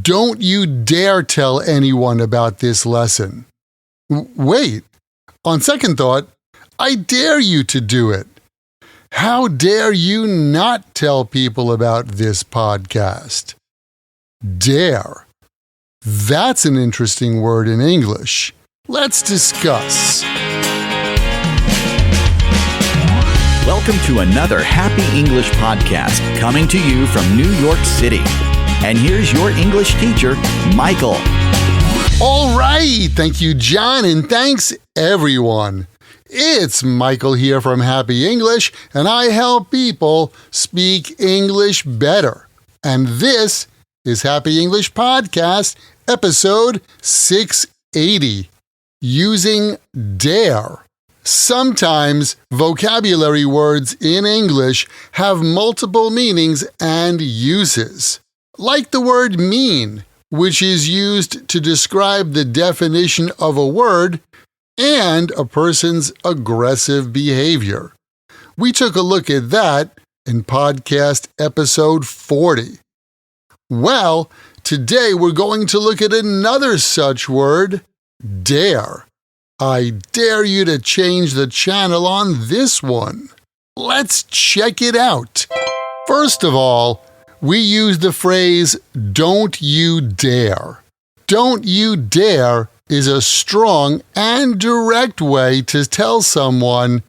Don't you dare tell anyone about this lesson. Wait, on second thought, I dare you to do it. How dare you not tell people about this podcast? Dare. That's an interesting word in English. Let's discuss. Welcome to another Happy English podcast coming to you from New York City. And here's your English teacher, Michael. All right. Thank you, John, and thanks, everyone. It's Michael here from Happy English, and I help people speak English better. And this is Happy English Podcast, episode 680, Using Dare. Sometimes vocabulary words in English have multiple meanings and uses, like the word mean, which is used to describe the definition of a word and a person's aggressive behavior. We took a look at that in podcast episode 40. Well, today we're going to look at another such word, dare. I dare you to change the channel on this one. Let's check it out. First of all, we use the phrase, don't you dare. Don't you dare is a strong and direct way to tell someone,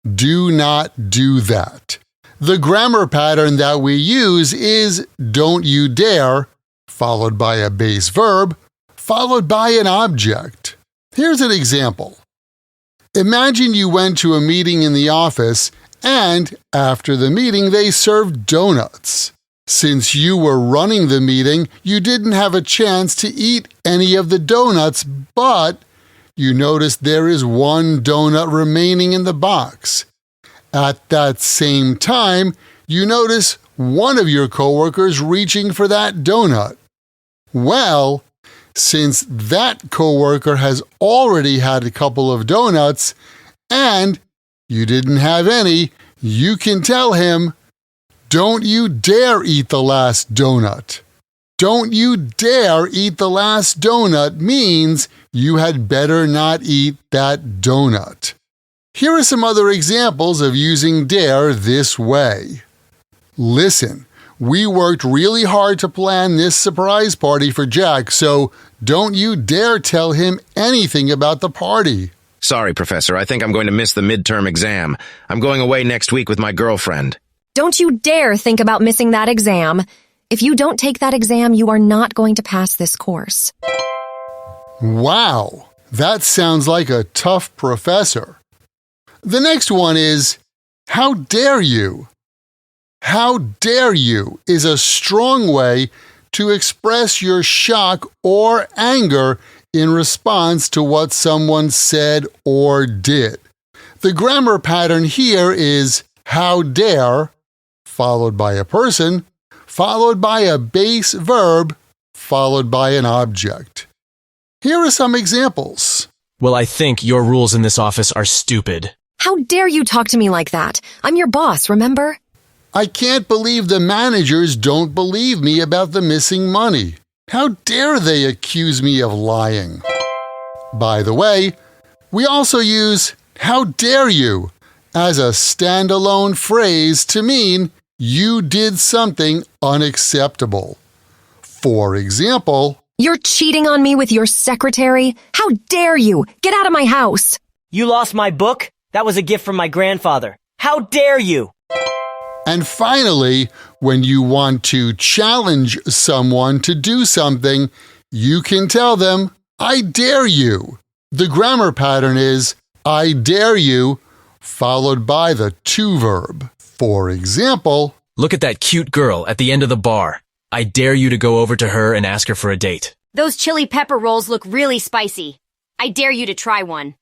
do not do that. The grammar pattern that we use is don't you dare, followed by a base verb, followed by an object. Here's an example. Imagine you went to a meeting in the office and after the meeting they served donuts. Since you were running the meeting, you didn't have a chance to eat any of the donuts, but you noticed there is one donut remaining in the box. At that same time, you notice one of your coworkers reaching for that donut. Well, since that coworker has already had a couple of donuts and you didn't have any, you can tell him, don't you dare eat the last donut. Don't you dare eat the last donut means you had better not eat that donut. Here are some other examples of using dare this way. Listen, we worked really hard to plan this surprise party for Jack, so don't you dare tell him anything about the party. Sorry, Professor, I think I'm going to miss the midterm exam. I'm going away next week with my girlfriend. Don't you dare think about missing that exam. If you don't take that exam, you are not going to pass this course. Wow, that sounds like a tough professor. The next one is, how dare you? How dare you is a strong way to express your shock or anger in response to what someone said or did. The grammar pattern here is how dare, followed by a person, followed by a base verb, followed by an object. Here are some examples. Well, I think your rules in this office are stupid. How dare you talk to me like that? I'm your boss, remember? I can't believe the managers don't believe me about the missing money. How dare they accuse me of lying? By the way, we also use how dare you as a standalone phrase to mean you did something unacceptable. For example, you're cheating on me with your secretary? How dare you? Get out of my house! You lost my book? That was a gift from my grandfather. How dare you? And finally, when you want to challenge someone to do something, you can tell them, I dare you. The grammar pattern is, I dare you, followed by the to verb. For example, look at that cute girl at the end of the bar. I dare you to go over to her and ask her for a date. Those chili pepper rolls look really spicy. I dare you to try one.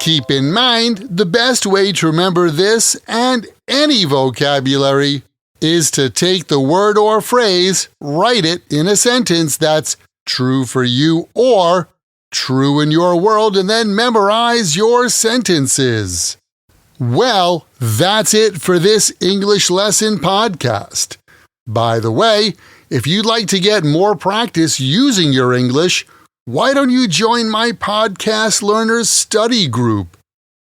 Keep in mind, the best way to remember this and any vocabulary is to take the word or phrase, write it in a sentence that's true for you or true in your world, and then memorize your sentences. Well, that's it for this English lesson podcast. By the way, If you'd like to get more practice using your English, why don't you join my Podcast Learners Study Group?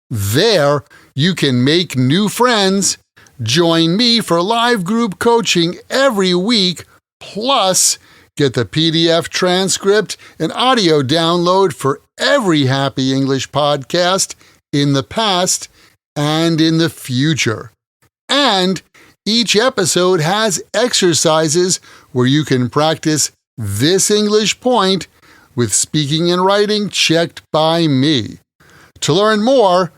There, you can make new friends, join me for live group coaching every week, plus get the PDF transcript and audio download for every Happy English podcast in the past and in the future. And each episode has exercises where you can practice this English point with speaking and writing checked by me. To learn more,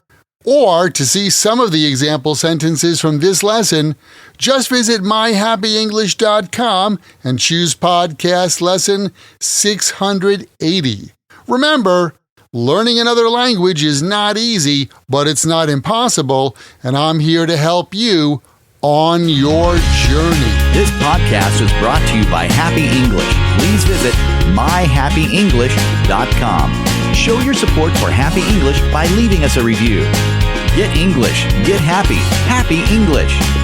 or to see some of the example sentences from this lesson, just visit myhappyenglish.com and choose podcast lesson 680. Remember, learning another language is not easy, but it's not impossible, and I'm here to help you on your journey. This podcast was brought to you by Happy English. Please visit myhappyenglish.com. Show your support for Happy English by leaving us a review. Get English, get happy, Happy English.